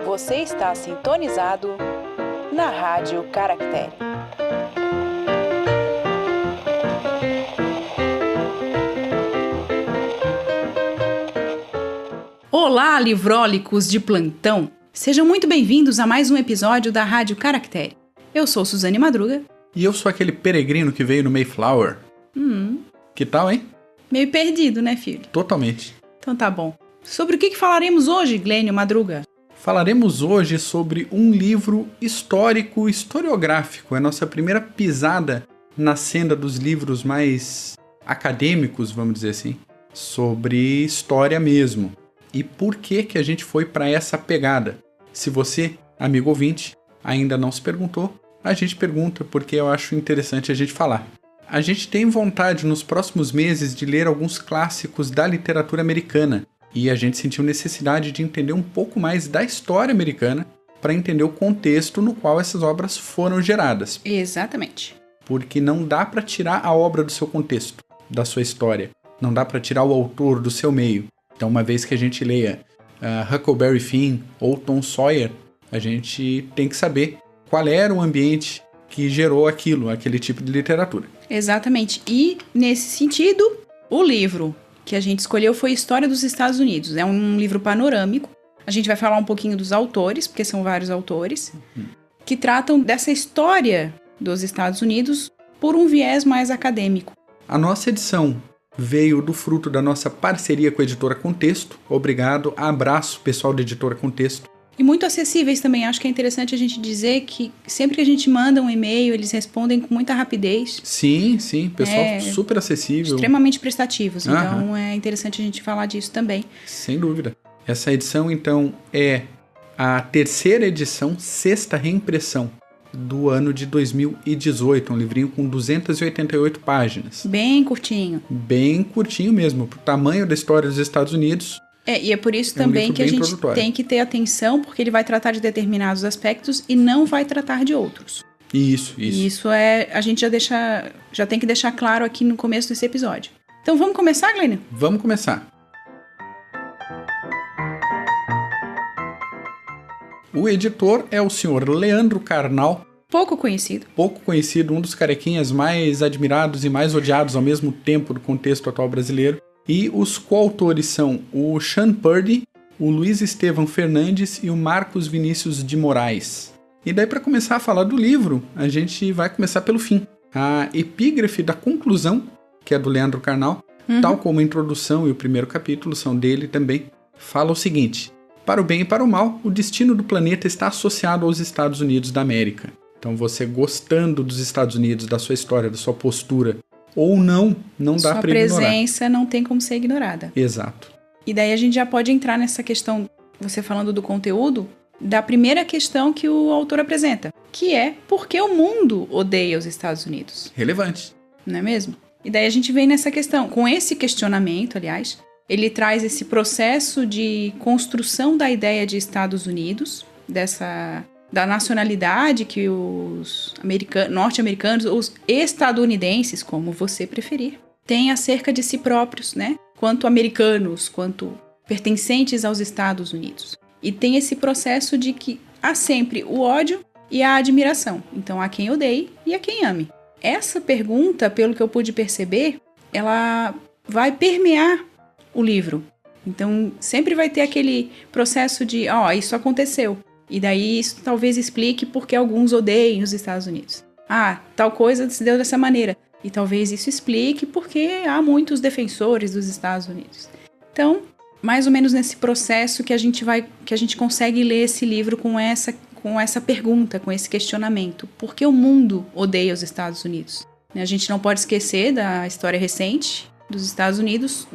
Você está sintonizado na Rádio Caractere. Olá, livrólicos de plantão! Sejam muito bem-vindos a mais um episódio da Rádio Caractere. Eu sou Suzane Madruga. E eu sou aquele peregrino que veio no Mayflower. Que tal, hein? Meio perdido, né, filho? Totalmente. Então tá bom. Sobre o que falaremos hoje, Glênio Madruga? Falaremos hoje sobre um livro histórico, historiográfico. É a nossa primeira pisada na senda dos livros mais acadêmicos, vamos dizer assim, sobre história mesmo. E por que a gente foi para essa pegada? Se você, amigo ouvinte, ainda não se perguntou, a gente pergunta porque eu acho interessante a gente falar. A gente tem vontade nos próximos meses de ler alguns clássicos da literatura americana e a gente sentiu necessidade de entender um pouco mais da história americana para entender o contexto no qual essas obras foram geradas. Exatamente. Porque não dá para tirar a obra do seu contexto, da sua história. Não dá para tirar o autor do seu meio. Então, uma vez que a gente leia Huckleberry Finn ou Tom Sawyer, a gente tem que saber qual era o ambiente que gerou aquele tipo de literatura. Exatamente. E, nesse sentido, o livro que a gente escolheu foi História dos Estados Unidos. É um livro panorâmico. A gente vai falar um pouquinho dos autores, porque são vários autores, que tratam dessa história dos Estados Unidos por um viés mais acadêmico. A nossa edição veio do fruto da nossa parceria com a Editora Contexto. Obrigado, abraço pessoal da Editora Contexto. E muito acessíveis também. Acho que é interessante a gente dizer que sempre que a gente manda um e-mail, eles respondem com muita rapidez. Sim, pessoal super acessível. Extremamente prestativos. Então é interessante a gente falar disso também. Sem dúvida. Essa edição, então, é a terceira edição, sexta reimpressão do ano de 2018, um livrinho com 288 páginas. Bem curtinho. Bem curtinho mesmo, pro tamanho da história dos Estados Unidos. E é por isso também que a gente tem que ter atenção, porque ele vai tratar de determinados aspectos e não vai tratar de outros. Isso. E isso a gente já tem que deixar claro aqui no começo desse episódio. Então vamos começar, Glênio? Vamos começar. O editor é o senhor Leandro Carnal. Pouco conhecido, um dos carequinhas mais admirados e mais odiados ao mesmo tempo do contexto atual brasileiro. E os coautores são o Sean Purdy, o Luiz Estevam Fernandes e o Marcos Vinícius de Moraes. E daí, para começar a falar do livro, a gente vai começar pelo fim. A epígrafe da conclusão, que é do Leandro Carnal, tal como a introdução e o primeiro capítulo são dele também, fala o seguinte: para o bem e para o mal, o destino do planeta está associado aos Estados Unidos da América. Então, você gostando dos Estados Unidos, da sua história, da sua postura, ou não dá para ignorar. Sua presença não tem como ser ignorada. Exato. E daí a gente já pode entrar nessa questão, você falando do conteúdo, da primeira questão que o autor apresenta, que é por que o mundo odeia os Estados Unidos? Relevante. Não é mesmo? E daí a gente vem nessa questão, com esse questionamento, aliás, ele traz esse processo de construção da ideia de Estados Unidos, da nacionalidade que os norte-americanos, os estadunidenses, como você preferir, têm acerca de si próprios, né? Quanto americanos, quanto pertencentes aos Estados Unidos. E tem esse processo de que há sempre o ódio e a admiração. Então, há quem odeie e há quem ame. Essa pergunta, pelo que eu pude perceber, ela vai permear o livro. Então, sempre vai ter aquele processo de, isso aconteceu. E daí isso talvez explique por que alguns odeiam os Estados Unidos. Tal coisa se deu dessa maneira. E talvez isso explique porque há muitos defensores dos Estados Unidos. Então, mais ou menos nesse processo que a gente consegue ler esse livro com essa pergunta, com esse questionamento. Por que o mundo odeia os Estados Unidos? A gente não pode esquecer da história recente dos Estados Unidos,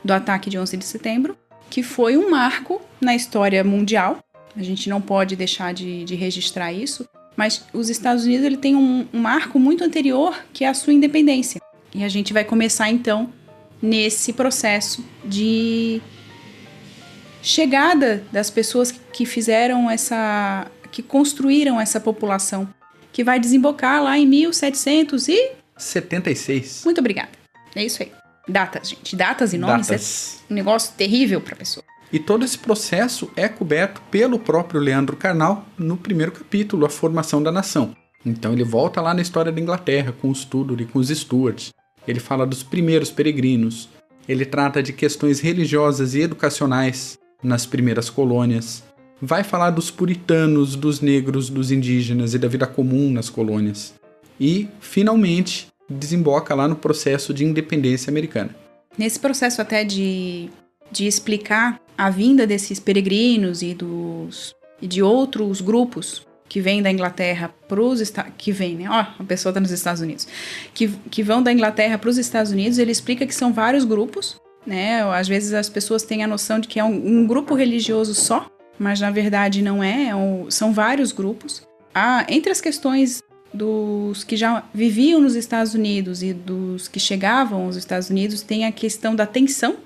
do ataque de 11 de setembro, que foi um marco na história mundial. A gente não pode deixar de registrar isso, mas os Estados Unidos ele tem um marco muito anterior, que é a sua independência. E a gente vai começar, então, nesse processo de chegada das pessoas que que construíram essa população, que vai desembocar lá em 1700 e 76. Muito obrigada. É isso aí. Datas, gente. Datas e nomes Datas. é um negócio terrível pra pessoa. E todo esse processo é coberto pelo próprio Leandro Carnal no primeiro capítulo, A Formação da Nação. Então ele volta lá na história da Inglaterra, com os Tudor e com os Stuart. Ele fala dos primeiros peregrinos. Ele trata de questões religiosas e educacionais nas primeiras colônias. Vai falar dos puritanos, dos negros, dos indígenas e da vida comum nas colônias. E, finalmente, desemboca lá no processo de independência americana. Nesse processo até de explicar a vinda desses peregrinos e de outros grupos que vêm da Inglaterra para os Estados Unidos, que vem, né? Ó, a pessoa está nos Estados Unidos. Que vão da Inglaterra para os Estados Unidos, ele explica que são vários grupos, né? Às vezes as pessoas têm a noção de que é um grupo religioso só, mas na verdade não é, são vários grupos. Entre as questões dos que já viviam nos Estados Unidos e dos que chegavam aos Estados Unidos, tem a questão da tensão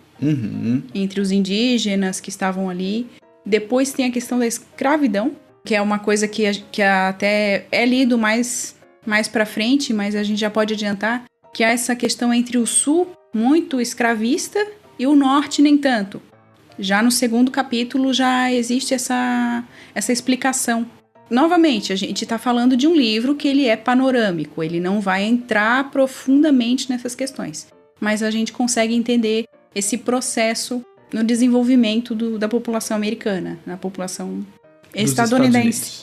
entre os indígenas que estavam ali. Depois tem a questão da escravidão, que é uma coisa que até é lido mais pra frente, mas a gente já pode adiantar, que é essa questão entre o sul, muito escravista, e o norte nem tanto. Já no segundo capítulo já existe essa explicação. Novamente, a gente está falando de um livro que ele é panorâmico, ele não vai entrar profundamente nessas questões, mas a gente consegue entender esse processo no desenvolvimento da população americana, na população estadunidense.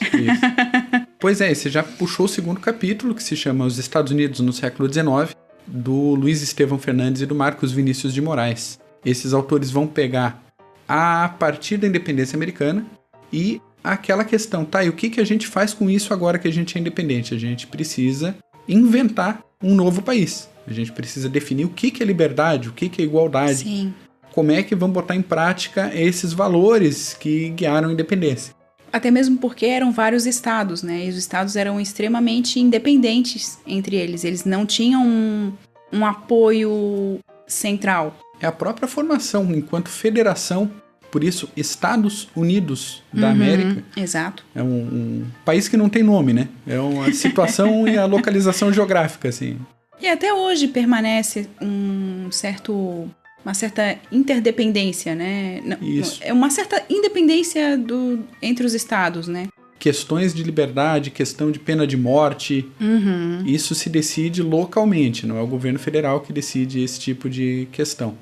Pois é, você já puxou o segundo capítulo, que se chama Os Estados Unidos no século XIX, do Luiz Estevão Fernandes e do Marcos Vinícius de Moraes. Esses autores vão pegar a partir da independência americana e aquela questão, tá, e o que a gente faz com isso agora que a gente é independente? A gente precisa inventar um novo país. A gente precisa definir o que é liberdade, o que é igualdade. Sim. Como é que vamos botar em prática esses valores que guiaram a independência. Até mesmo porque eram vários estados, né? E os estados eram extremamente independentes entre eles. Eles não tinham um apoio central. É a própria formação enquanto federação. Por isso, Estados Unidos da América. Exato. É um país que não tem nome, né? É uma situação e a localização geográfica, assim. E até hoje permanece uma certa interdependência, né? Isso. É uma certa independência entre os estados, né? Questões de liberdade, questão de pena de morte, isso se decide localmente, não é o governo federal que decide esse tipo de questão.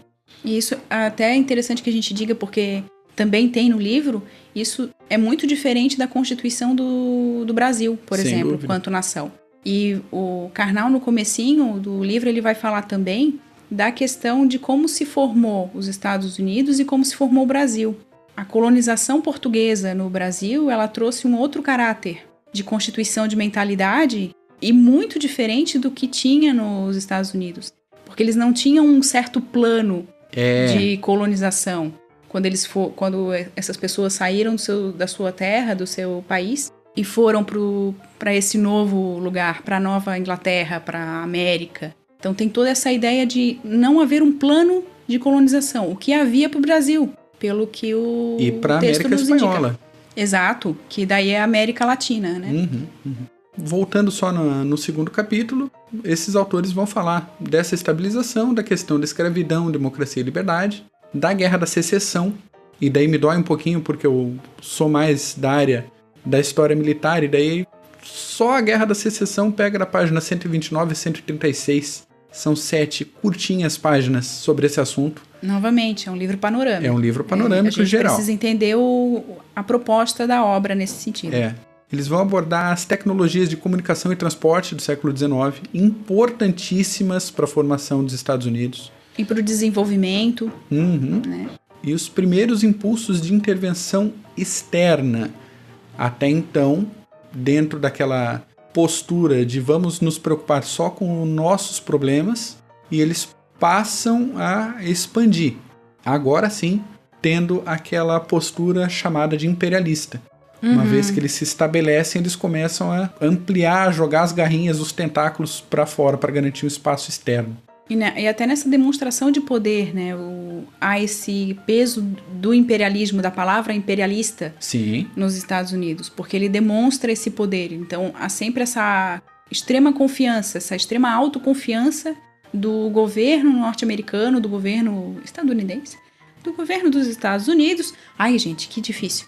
E isso até é interessante que a gente diga, porque também tem no livro, isso é muito diferente da Constituição do Brasil, por Sem exemplo, dúvida. quanto nação. E o Karnal, no comecinho do livro, ele vai falar também da questão de como se formou os Estados Unidos e como se formou o Brasil. A colonização portuguesa no Brasil, ela trouxe um outro caráter de constituição de mentalidade e muito diferente do que tinha nos Estados Unidos. Porque eles não tinham um certo plano de colonização. Quando essas pessoas saíram da sua terra, do seu país, e foram para esse novo lugar, para a Nova Inglaterra, para a América. Então tem toda essa ideia de não haver um plano de colonização, o que havia para o Brasil, pelo que o E para a texto América nos Espanhola. indica. Exato, que daí é a América Latina, né? Voltando só no segundo capítulo, esses autores vão falar dessa estabilização, da questão da escravidão, democracia e liberdade, da Guerra da Secessão, e daí me dói um pouquinho porque eu sou mais da área da história militar, e daí só a Guerra da Secessão pega da página 129 a 136. São 7 curtinhas páginas sobre esse assunto. Novamente, é um livro panorâmico. É um livro panorâmico geral. A gente precisa entender a proposta da obra nesse sentido. Eles vão abordar as tecnologias de comunicação e transporte do século XIX, importantíssimas para a formação dos Estados Unidos. E para o desenvolvimento. Né? E os primeiros impulsos de intervenção externa. Até então, dentro daquela postura de vamos nos preocupar só com os nossos problemas, e eles passam a expandir. Agora sim, tendo aquela postura chamada de imperialista. Uma vez que eles se estabelecem, eles começam a ampliar, jogar as garrinhas, os tentáculos para fora, para garantir um espaço externo. E até nessa demonstração de poder, né, há esse peso do imperialismo, da palavra imperialista, Sim. nos Estados Unidos, porque ele demonstra esse poder. Então, há sempre extrema confiança, essa extrema autoconfiança do governo norte-americano, do governo estadunidense, do governo dos Estados Unidos. Ai, gente, que difícil.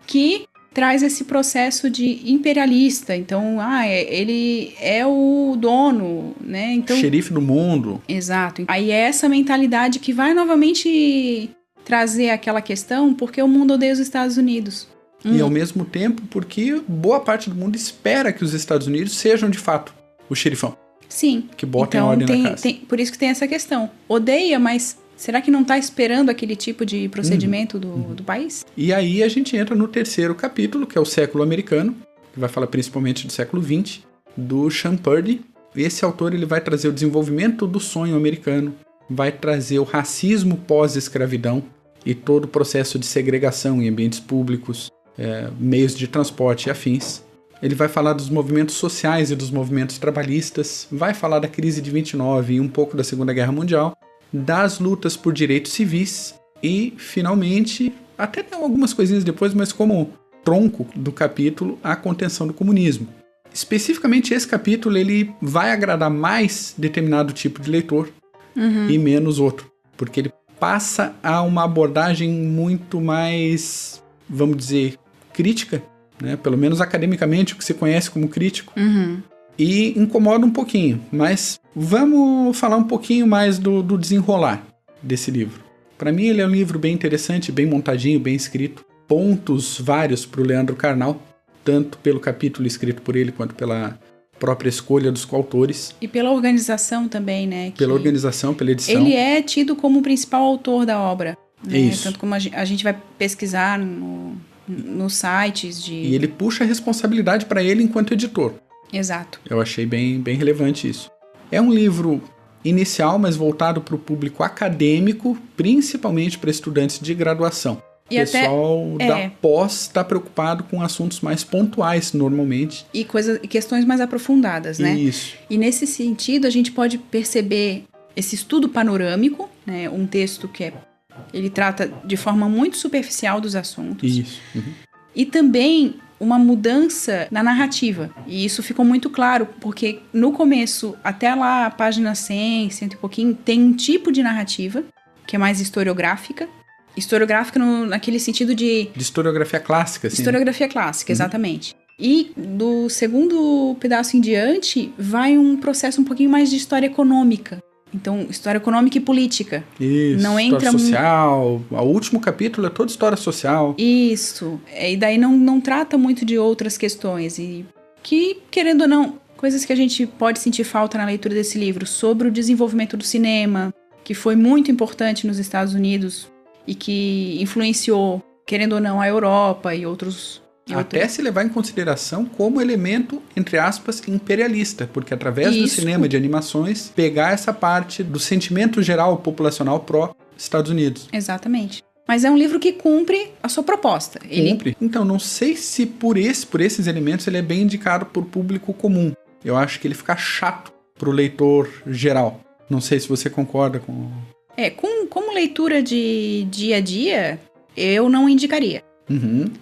Que traz esse processo de imperialista. Então, ele é o dono, né? Então, xerife do mundo. Exato. Aí é essa mentalidade que vai novamente trazer aquela questão, porque o mundo odeia os Estados Unidos. E ao mesmo tempo, porque boa parte do mundo espera que os Estados Unidos sejam, de fato, o xerifão. Sim. Que botem ordem na casa. Por isso que tem essa questão. Odeia, mas será que não está esperando aquele tipo de procedimento do país? E aí a gente entra no terceiro capítulo, que é o século americano, que vai falar principalmente do século XX, do Sean Purdy. Esse autor ele vai trazer o desenvolvimento do sonho americano, vai trazer o racismo pós-escravidão e todo o processo de segregação em ambientes públicos, meios de transporte e afins. Ele vai falar dos movimentos sociais e dos movimentos trabalhistas, vai falar da crise de 29 e um pouco da Segunda Guerra Mundial, das lutas por direitos civis e, finalmente, até tem algumas coisinhas depois, mas como tronco do capítulo, a contenção do comunismo. Especificamente esse capítulo ele vai agradar mais determinado tipo de leitor e menos outro, porque ele passa a uma abordagem muito mais, vamos dizer, crítica, né? Pelo menos academicamente, o que se conhece como crítico, e incomoda um pouquinho, mas vamos falar um pouquinho mais do desenrolar desse livro. Para mim ele é um livro bem interessante, bem montadinho, bem escrito, pontos vários para o Leandro Carnal, tanto pelo capítulo escrito por ele, quanto pela própria escolha dos coautores. E pela organização também, né? Pela organização, pela edição. Ele é tido como o principal autor da obra. Né? Isso. Tanto como a gente vai pesquisar nos sites de... E ele puxa a responsabilidade para ele enquanto editor. Exato. Eu achei bem relevante isso. É um livro inicial, mas voltado para o público acadêmico, principalmente para estudantes de graduação. O pessoal da pós está preocupado com assuntos mais pontuais, normalmente. E questões mais aprofundadas, né? Isso. E nesse sentido, a gente pode perceber esse estudo panorâmico, né? Um texto que ele trata de forma muito superficial dos assuntos. Isso. E também uma mudança na narrativa. E isso ficou muito claro, porque no começo, até lá, a página 100 e pouquinho, tem um tipo de narrativa, que é mais historiográfica. Historiográfica naquele sentido de historiografia clássica, sim. Historiografia clássica, exatamente. E do segundo pedaço em diante, vai um processo um pouquinho mais de história econômica. Então, história econômica e política. Isso, não história social. O último capítulo é toda história social. Isso. E daí não trata muito de outras questões. E que, querendo ou não, coisas que a gente pode sentir falta na leitura desse livro, sobre o desenvolvimento do cinema, que foi muito importante nos Estados Unidos e que influenciou, querendo ou não, a Europa e outros... Até se levar em consideração como elemento, entre aspas, imperialista, porque através do cinema de animações, pegar essa parte do sentimento geral populacional pró-Estados Unidos. Exatamente. Mas é um livro que cumpre a sua proposta. Cumpre. Então, não sei se por esses elementos ele é bem indicado por público comum. Eu acho que ele fica chato pro leitor geral. Não sei se você concorda com... Como leitura de dia a dia, eu não indicaria.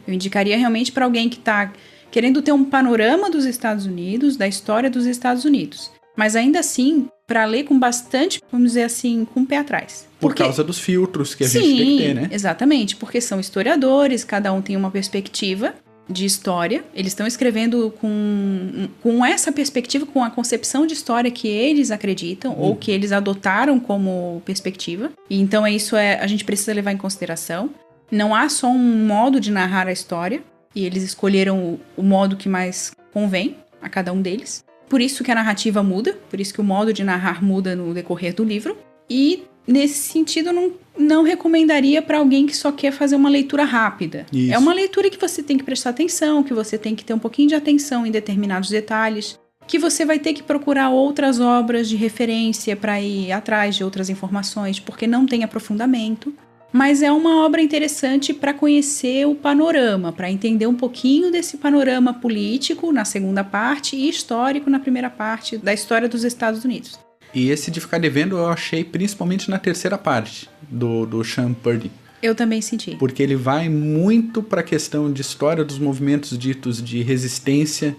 Eu indicaria realmente para alguém que está querendo ter um panorama dos Estados Unidos, da história dos Estados Unidos. Mas ainda assim, para ler com bastante, vamos dizer assim, com o pé atrás. Por causa dos filtros que a gente tem que ter, né? Exatamente, porque são historiadores, cada um tem uma perspectiva de história. Eles estão escrevendo com essa perspectiva, com a concepção de história que eles acreditam ou que eles adotaram como perspectiva. E então a gente precisa levar em consideração. Não há só um modo de narrar a história, e eles escolheram o modo que mais convém a cada um deles. Por isso que a narrativa muda, por isso que o modo de narrar muda no decorrer do livro. E, nesse sentido, não recomendaria para alguém que só quer fazer uma leitura rápida. Isso. É uma leitura que você tem que prestar atenção, que você tem que ter um pouquinho de atenção em determinados detalhes, que você vai ter que procurar outras obras de referência para ir atrás de outras informações, porque não tem aprofundamento. Mas é uma obra interessante para conhecer o panorama, para entender um pouquinho desse panorama político na segunda parte e histórico na primeira parte da história dos Estados Unidos. E esse de ficar devendo eu achei principalmente na terceira parte do Sean Purdy. Eu também senti. Porque ele vai muito para a questão de história dos movimentos ditos de resistência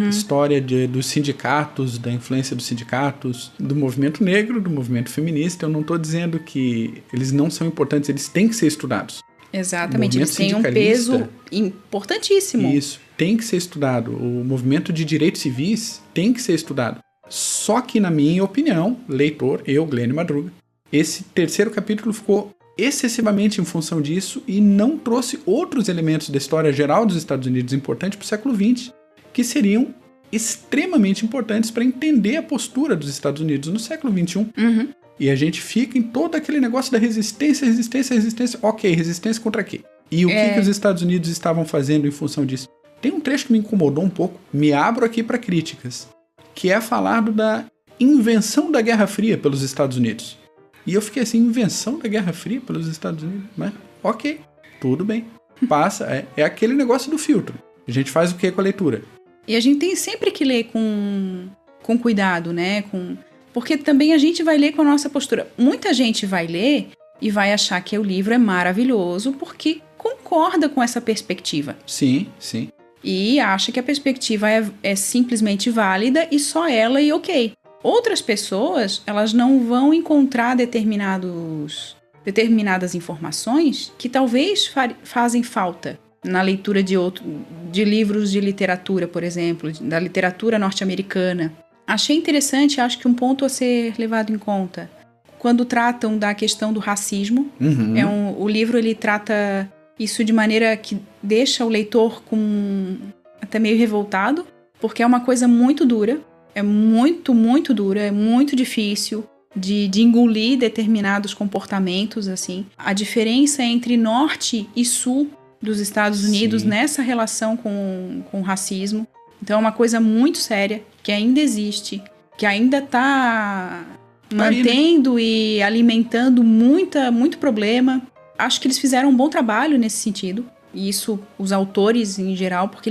História dos sindicatos, da influência dos sindicatos, do movimento negro, do movimento feminista. Eu não estou dizendo que eles não são importantes, eles têm que ser estudados. Exatamente, eles têm um peso importantíssimo. Isso, tem que ser estudado. O movimento de direitos civis tem que ser estudado. Só que, na minha opinião, leitor, eu, Glênio Madruga, esse terceiro capítulo ficou excessivamente em função disso e não trouxe outros elementos da história geral dos Estados Unidos importantes para o século XX, que seriam extremamente importantes para entender a postura dos Estados Unidos no século XXI. E a gente fica em todo aquele negócio da resistência. Ok, resistência contra quê? E o que os Estados Unidos estavam fazendo em função disso? Tem um trecho que me incomodou um pouco, me abro aqui para críticas, que é falar da invenção da Guerra Fria pelos Estados Unidos. E eu fiquei assim, invenção da Guerra Fria pelos Estados Unidos? Mas, ok, tudo bem. Passa, é aquele negócio do filtro. A gente faz o que com a leitura? E a gente tem sempre que ler com cuidado, né? Porque também a gente vai ler com a nossa postura. Muita gente vai ler e vai achar que o livro é maravilhoso porque concorda com essa perspectiva. Sim, sim. E acha que a perspectiva é simplesmente válida e só ela e ok. Outras pessoas, elas não vão encontrar determinadas informações que talvez fazem falta na leitura de livros de literatura, por exemplo, da literatura norte-americana. Achei interessante, acho que um ponto a ser levado em conta, quando tratam da questão do racismo. O livro ele trata isso de maneira que deixa o leitor até meio revoltado, porque é uma coisa muito dura. É muito, muito dura, é muito difícil de engolir determinados comportamentos, assim. A diferença entre norte e sul dos Estados Unidos nessa relação com o racismo. Então é uma coisa muito séria, que ainda existe, que ainda está mantendo e alimentando muito problema. Acho que eles fizeram um bom trabalho nesse sentido. E isso, os autores em geral, porque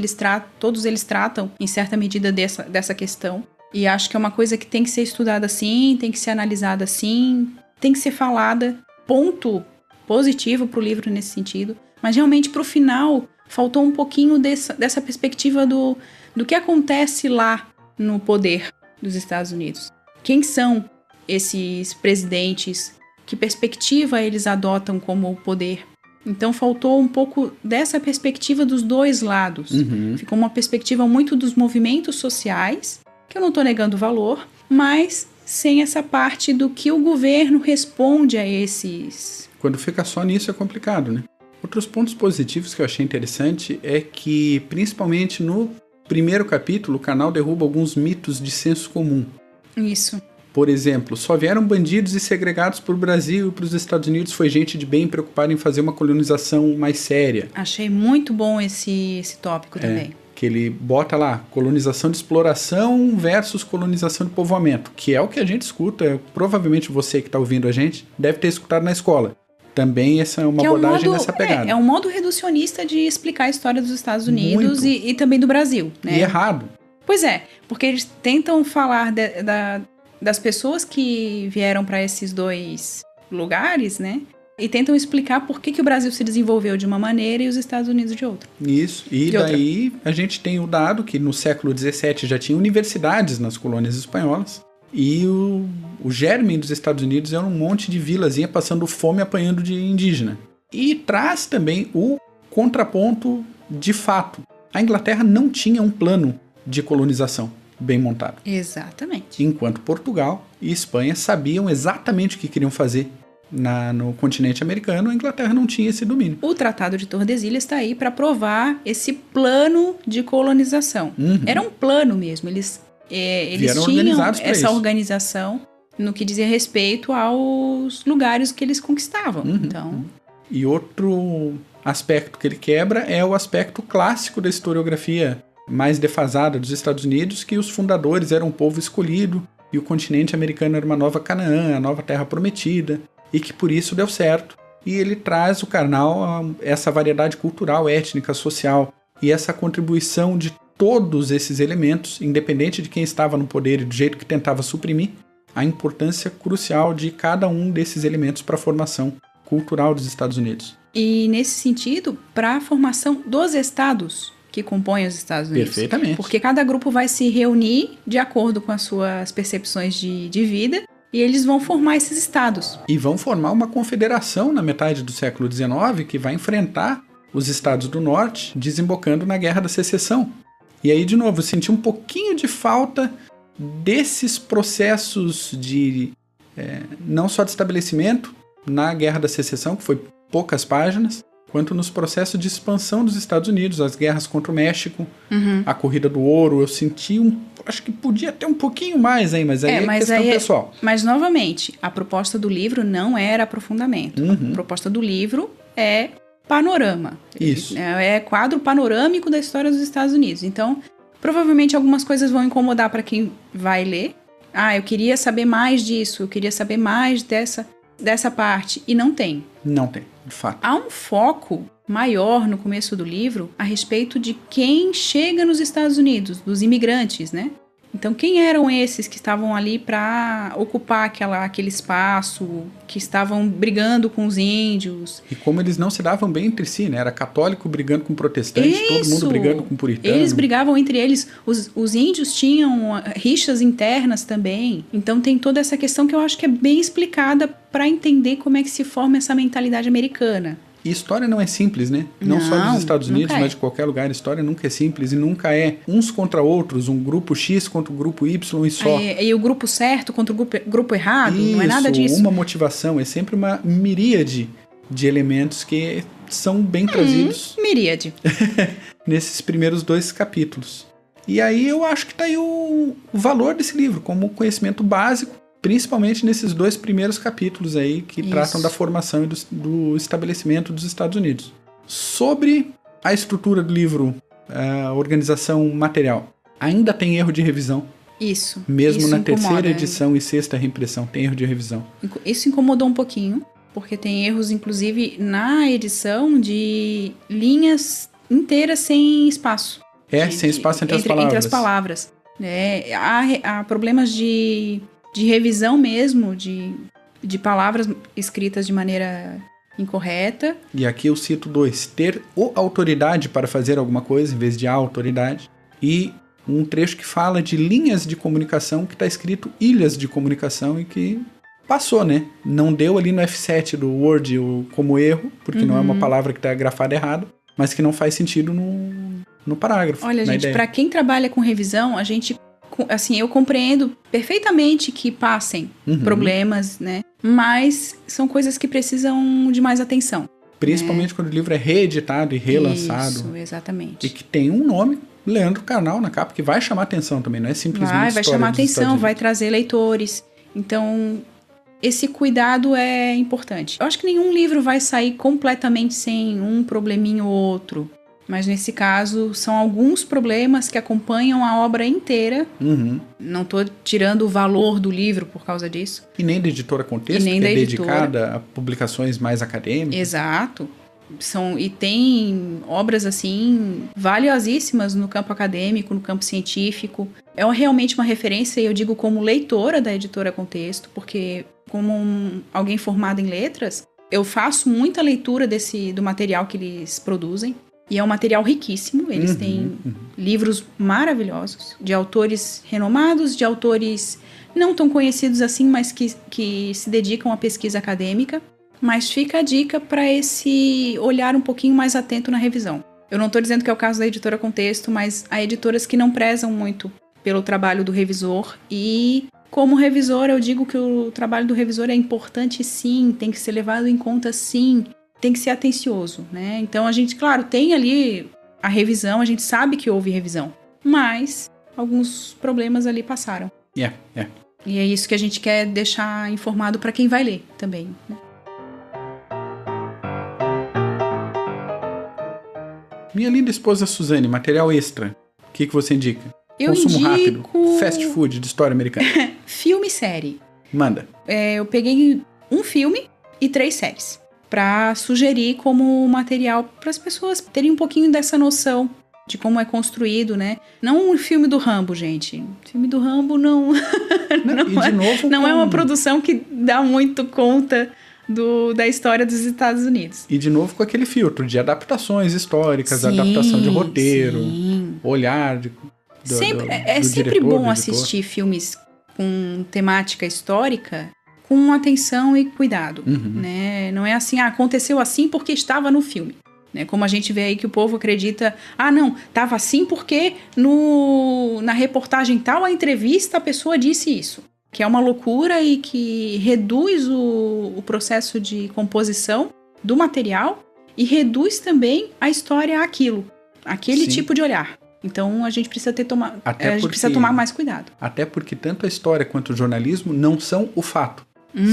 todos eles tratam, em certa medida, dessa questão. E acho que é uma coisa que tem que ser estudada assim, tem que ser analisada assim, tem que ser falada. Ponto positivo para o livro nesse sentido. Mas realmente, para o final, faltou um pouquinho dessa perspectiva do que acontece lá no poder dos Estados Unidos. Quem são esses presidentes? Que perspectiva eles adotam como poder? Então faltou um pouco dessa perspectiva dos dois lados. Ficou uma perspectiva muito dos movimentos sociais, que eu não estou negando valor, mas sem essa parte do que o governo responde a esses. Quando fica só nisso é complicado, né? Outros pontos positivos que eu achei interessante é que, principalmente no primeiro capítulo, o canal derruba alguns mitos de senso comum. Isso. Por exemplo, só vieram bandidos e segregados para o Brasil e para os Estados Unidos, foi gente de bem preocupada em fazer uma colonização mais séria. Achei muito bom esse tópico também. Que ele bota lá, colonização de exploração versus colonização de povoamento, que é o que a gente escuta, provavelmente você que está ouvindo a gente deve ter escutado na escola. Também essa é uma abordagem nessa pegada. É um modo reducionista de explicar a história dos Estados Unidos e também do Brasil, né? E errado. Pois é, porque eles tentam falar das pessoas que vieram para esses dois lugares, né? E tentam explicar por que o Brasil se desenvolveu de uma maneira e os Estados Unidos de outra. Isso, e daí a gente tem o dado que no século XVII já tinha universidades nas colônias espanholas e o germe dos Estados Unidos era um monte de vilazinha passando fome apanhando de indígena. E traz também o contraponto de fato. A Inglaterra não tinha um plano de colonização bem montado. Exatamente. Enquanto Portugal e Espanha sabiam exatamente o que queriam fazer no continente americano, a Inglaterra não tinha esse domínio. O Tratado de Tordesilhas está aí para provar esse plano de colonização. Era um plano mesmo. Eles tinham essa organização no que dizia respeito aos lugares que eles conquistavam. E outro aspecto que ele quebra é o aspecto clássico da historiografia mais defasada dos Estados Unidos, que os fundadores eram um povo escolhido e o continente americano era uma nova Canaã, a nova terra prometida, e que por isso deu certo. E ele traz o canal essa variedade cultural, étnica, social e essa contribuição de todos esses elementos, independente de quem estava no poder e do jeito que tentava suprimir, a importância crucial de cada um desses elementos para a formação cultural dos Estados Unidos. E nesse sentido, para a formação dos estados, que compõem os Estados Unidos. Perfeitamente. Porque cada grupo vai se reunir de acordo com as suas percepções de vida e eles vão formar esses estados. E vão formar uma confederação na metade do século XIX que vai enfrentar os estados do norte, desembocando na Guerra da Secessão. E aí, de novo, eu senti um pouquinho de falta desses processos de não só de estabelecimento na Guerra da Secessão, que foi poucas páginas, quanto nos processos de expansão dos Estados Unidos, as guerras contra o México, a corrida do ouro. Eu senti acho que podia ter um pouquinho mais aí, mas aí é questão pessoal. Mas, novamente, a proposta do livro não era aprofundamento. A proposta do livro é panorama. Isso. É quadro panorâmico da história dos Estados Unidos. Então, provavelmente algumas coisas vão incomodar para quem vai ler. Eu queria saber mais disso, eu queria saber mais dessa parte. E não tem. Não tem, de fato. Há um foco maior no começo do livro a respeito de quem chega nos Estados Unidos, dos imigrantes, né? Então, quem eram esses que estavam ali para ocupar aquele espaço, que estavam brigando com os índios? E como eles não se davam bem entre si, né? Era católico brigando com protestante, todo mundo brigando com puritano. Eles brigavam entre eles. Os índios tinham rixas internas também. Então, tem toda essa questão que eu acho que é bem explicada para entender como é que se forma essa mentalidade americana. E história não é simples, né? Não só dos Estados Unidos, mas de qualquer lugar. História nunca é simples e nunca é uns contra outros, um grupo X contra o grupo Y e só. E o grupo certo contra o grupo errado, não é nada disso. Uma motivação, é sempre uma miríade de elementos que são bem trazidos. Miríade. Nesses primeiros 2 capítulos. E aí eu acho que tá aí o valor desse livro, como conhecimento básico, principalmente nesses 2 primeiros capítulos aí que tratam da formação e do estabelecimento dos Estados Unidos. Sobre a estrutura do livro, a organização material, ainda tem erro de revisão. Isso. Mesmo na terceira edição e 6ª reimpressão, tem erro de revisão. Isso incomodou um pouquinho, porque tem erros, inclusive, na edição de linhas inteiras sem espaço. Sem espaço entre as palavras. Entre as palavras. Há problemas de revisão mesmo, de palavras escritas de maneira incorreta. E aqui eu cito 2. Ter autoridade para fazer alguma coisa, em vez de a autoridade. E um trecho que fala de linhas de comunicação, que está escrito ilhas de comunicação e que passou, né? Não deu ali no F7 do Word como erro, porque não é uma palavra que está grafada errado, mas que não faz sentido no parágrafo. Olha, gente, para quem trabalha com revisão, eu compreendo perfeitamente que passem problemas, né? Mas são coisas que precisam de mais atenção. Principalmente quando o livro é reeditado e relançado. Isso, exatamente. E que tem um nome, Leandro Carnal, na capa, que vai chamar atenção também, não é simplesmente vai chamar atenção, vai trazer leitores. Então, esse cuidado é importante. Eu acho que nenhum livro vai sair completamente sem um probleminha ou outro. Mas nesse caso, são alguns problemas que acompanham a obra inteira. Não estou tirando o valor do livro por causa disso. E nem da editora Contexto, que é dedicada a publicações mais acadêmicas. Exato. E tem obras, assim, valiosíssimas no campo acadêmico, no campo científico. É realmente uma referência, e eu digo como leitora da editora Contexto, porque como alguém formado em letras, eu faço muita leitura do material que eles produzem. E é um material riquíssimo, eles têm livros maravilhosos, de autores renomados, de autores não tão conhecidos assim, mas que se dedicam à pesquisa acadêmica. Mas fica a dica para esse olhar um pouquinho mais atento na revisão. Eu não estou dizendo que é o caso da editora Contexto, mas há editoras que não prezam muito pelo trabalho do revisor. E como revisor, eu digo que o trabalho do revisor é importante sim, tem que ser levado em conta sim. Tem que ser atencioso, né? Então a gente, claro, tem ali a revisão, a gente sabe que houve revisão, mas alguns problemas ali passaram. E é isso que a gente quer deixar informado para quem vai ler também, né? Minha linda esposa Suzane, material extra, o que você indica? Consumo rápido, fast food de história americana. Filme e série. Manda. Eu peguei um filme e 3 séries. Para sugerir como material para as pessoas terem um pouquinho dessa noção de como é construído, né? Não um filme do Rambo, gente. O filme do Rambo não é uma produção que dá muito conta da história dos Estados Unidos. E de novo com aquele filtro de adaptações históricas, adaptação de roteiro, olhar do sempre diretor, bom assistir filmes com temática histórica com atenção e cuidado, né? Não é assim, aconteceu assim porque estava no filme. Né? Como a gente vê aí que o povo acredita, não, estava assim porque na reportagem tal, a entrevista, a pessoa disse isso. Que é uma loucura e que reduz o processo de composição do material e reduz também a história àquilo, aquele tipo de olhar. Então a gente precisa precisa tomar mais cuidado. Até porque tanto a história quanto o jornalismo não são o fato.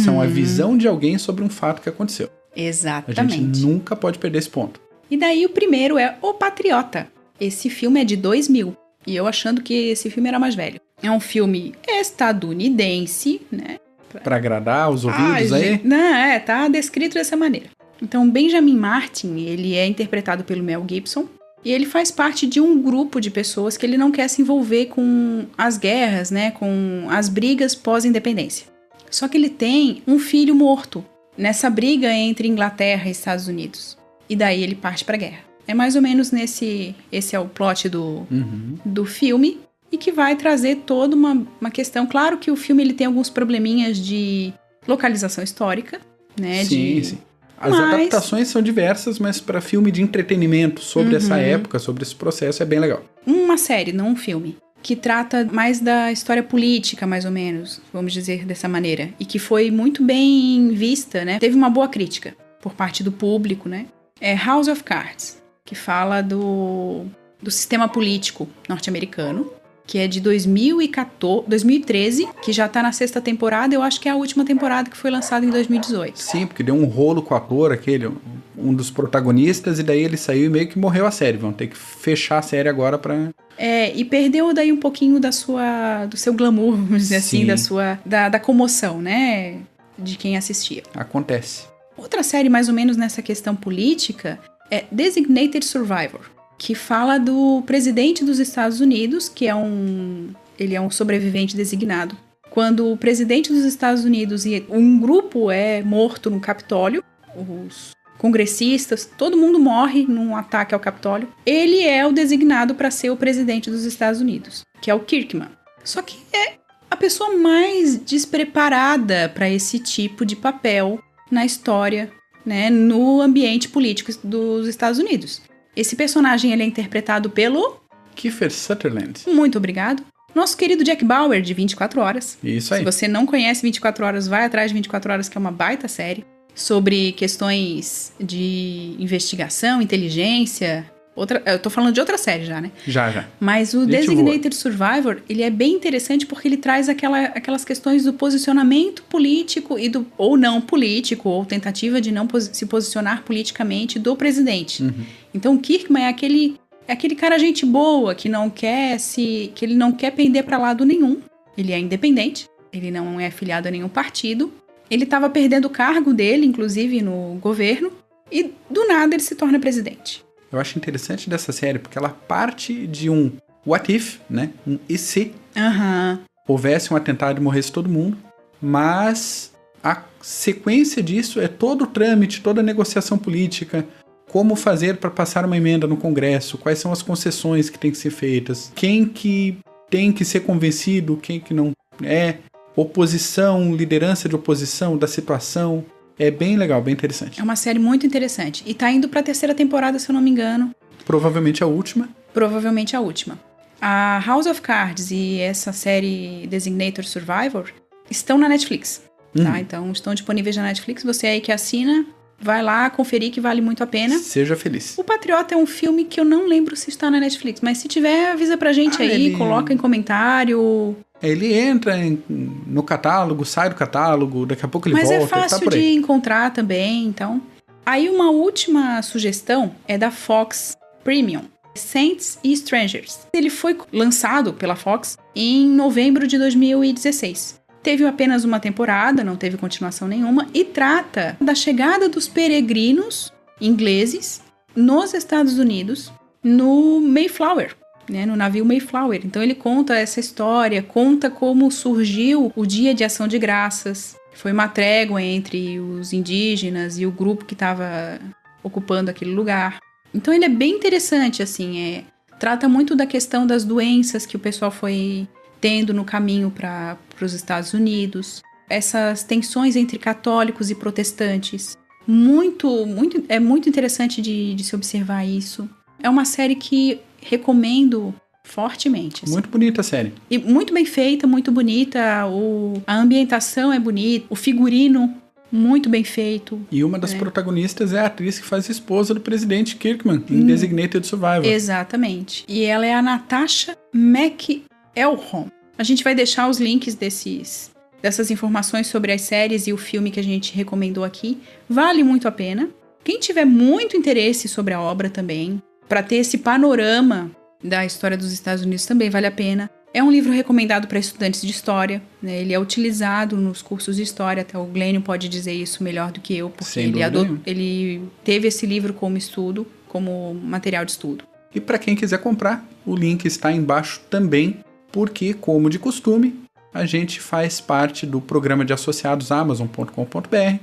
São a visão de alguém sobre um fato que aconteceu. Exatamente. A gente nunca pode perder esse ponto. E daí o primeiro é O Patriota. Esse filme é de 2000. E eu achando que esse filme era mais velho. É um filme estadunidense, né? Pra agradar os ouvidos aí? Não, tá descrito dessa maneira. Então, Benjamin Martin, ele é interpretado pelo Mel Gibson. E ele faz parte de um grupo de pessoas que ele não quer se envolver com as guerras, né? Com as brigas pós-independência. Só que ele tem um filho morto nessa briga entre Inglaterra e Estados Unidos. E daí ele parte pra guerra. É mais ou menos esse é o plot do filme. E que vai trazer toda uma questão. Claro que o filme ele tem alguns probleminhas de localização histórica, né? Sim. As adaptações são diversas, mas para filme de entretenimento sobre essa época, sobre esse processo, é bem legal. Uma série, não um filme, que trata mais da história política, mais ou menos, vamos dizer dessa maneira. E que foi muito bem vista, né? Teve uma boa crítica por parte do público, né? É House of Cards, que fala do sistema político norte-americano. Que é de 2013, que já tá na 6ª temporada. Eu acho que é a última temporada que foi lançada em 2018. Sim, porque deu um rolo com o ator, um dos protagonistas, e daí ele saiu e meio que morreu a série. Vão ter que fechar a série agora pra... E perdeu daí um pouquinho do seu glamour, vamos dizer assim, da comoção, né? De quem assistia. Acontece. Outra série mais ou menos nessa questão política é Designated Survivor, que fala do presidente dos Estados Unidos, que ele é um sobrevivente designado. Quando o presidente dos Estados Unidos e um grupo é morto no Capitólio, os congressistas, todo mundo morre num ataque ao Capitólio, ele é o designado para ser o presidente dos Estados Unidos, que é o Kirkman. Só que é a pessoa mais despreparada para esse tipo de papel na história, né, no ambiente político dos Estados Unidos. Esse personagem ele é interpretado pelo... Kiefer Sutherland. Muito obrigado. Nosso querido Jack Bauer, de 24 Horas. Isso aí. Se você não conhece 24 Horas, vai atrás de 24 Horas, que é uma baita série. Sobre questões de investigação, inteligência... Eu tô falando de outra série já, né? Já. Mas o Designated Survivor, ele é bem interessante porque ele traz aquelas questões do posicionamento político ou não político, ou tentativa de não se posicionar politicamente do presidente. Então o Kirkman é aquele cara gente boa, que ele não quer pender para lado nenhum. Ele é independente, ele não é afiliado a nenhum partido. Ele estava perdendo o cargo dele, inclusive no governo, e do nada ele se torna presidente. Eu acho interessante dessa série, porque ela parte de um what if, né? Um e se houvesse um atentado e morresse todo mundo, mas a sequência disso é todo o trâmite, toda a negociação política, como fazer para passar uma emenda no Congresso, quais são as concessões que têm que ser feitas, quem que tem que ser convencido, quem que não é, oposição, liderança de oposição da situação. É bem legal, bem interessante. É uma série muito interessante. E tá indo pra 3ª temporada, se eu não me engano. Provavelmente a última. A House of Cards e essa série Designated Survivor estão na Netflix. Tá? Então estão disponíveis na Netflix. Você aí que assina, vai lá conferir que vale muito a pena. Seja feliz. O Patriota é um filme que eu não lembro se está na Netflix. Mas se tiver, avisa pra gente aí, coloca em comentário... Ele entra no catálogo, sai do catálogo, daqui a pouco ele volta. Mas é fácil de encontrar também, então. Aí uma última sugestão é da Fox Premium, Saints e Strangers. Ele foi lançado pela Fox em novembro de 2016. Teve apenas uma temporada, não teve continuação nenhuma, e trata da chegada dos peregrinos ingleses nos Estados Unidos no Mayflower. Né, no navio Mayflower. Então ele conta essa história, conta como surgiu o Dia de Ação de Graças, Foi uma trégua entre os indígenas e o grupo que estava ocupando aquele lugar. Então ele é bem interessante, assim, trata muito da questão das doenças que o pessoal foi tendo no caminho para os Estados Unidos, essas tensões entre católicos e protestantes. É muito interessante de se observar isso. É uma série que recomendo fortemente. Assim. Muito bonita a série. E muito bem feita, muito bonita. A ambientação é bonita, o figurino muito bem feito. E uma das protagonistas é a atriz que faz a esposa do presidente Kirkman, em Designated Survivor. Exatamente. E ela é a Natasha McElhone. A gente vai deixar os links dessas informações sobre as séries e o filme que a gente recomendou aqui. Vale muito a pena. Quem tiver muito interesse sobre a obra também, para ter esse panorama da história dos Estados Unidos, também vale a pena. É um livro recomendado para estudantes de história, né? Ele é utilizado nos cursos de história, até o Glênio pode dizer isso melhor do que eu, porque ele teve esse livro como estudo, como material de estudo. E para quem quiser comprar, o link está embaixo também, porque, como de costume, a gente faz parte do programa de associados Amazon.com.br.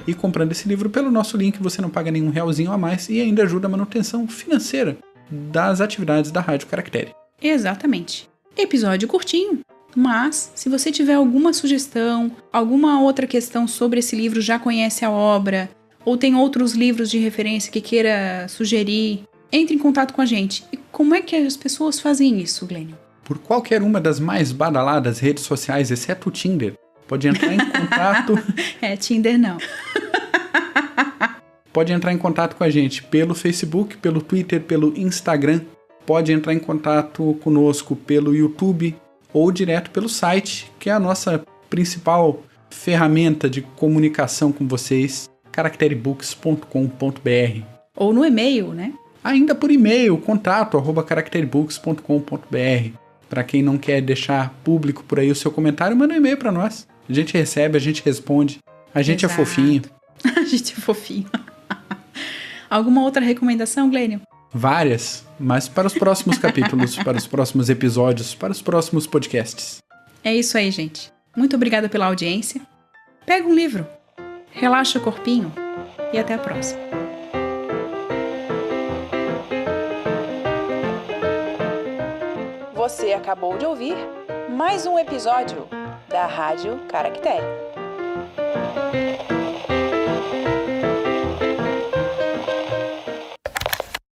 E comprando esse livro pelo nosso link, você não paga nenhum realzinho a mais e ainda ajuda a manutenção financeira das atividades da Rádio Caractere. Exatamente. Episódio curtinho, mas se você tiver alguma sugestão, alguma outra questão sobre esse livro, já conhece a obra, ou tem outros livros de referência que queira sugerir, entre em contato com a gente. E como é que as pessoas fazem isso, Glênio? Por qualquer uma das mais badaladas redes sociais, exceto o Tinder, pode entrar em contato... Tinder não. Pode entrar em contato com a gente pelo Facebook, pelo Twitter, pelo Instagram. Pode entrar em contato conosco pelo YouTube ou direto pelo site, que é a nossa principal ferramenta de comunicação com vocês, caracterebooks.com.br. Ou no e-mail, né? Ainda por e-mail, contato@caracterebooks.com.br. Para quem não quer deixar público por aí o seu comentário, manda um e-mail para nós. A gente recebe, a gente responde. A gente é fofinho. A gente é fofinho. Alguma outra recomendação, Glênio? Várias, mas para os próximos capítulos, para os próximos episódios, para os próximos podcasts. É isso aí, gente. Muito obrigada pela audiência. Pega um livro, relaxa o corpinho e até a próxima. Você acabou de ouvir mais um episódio da Rádio Caractere.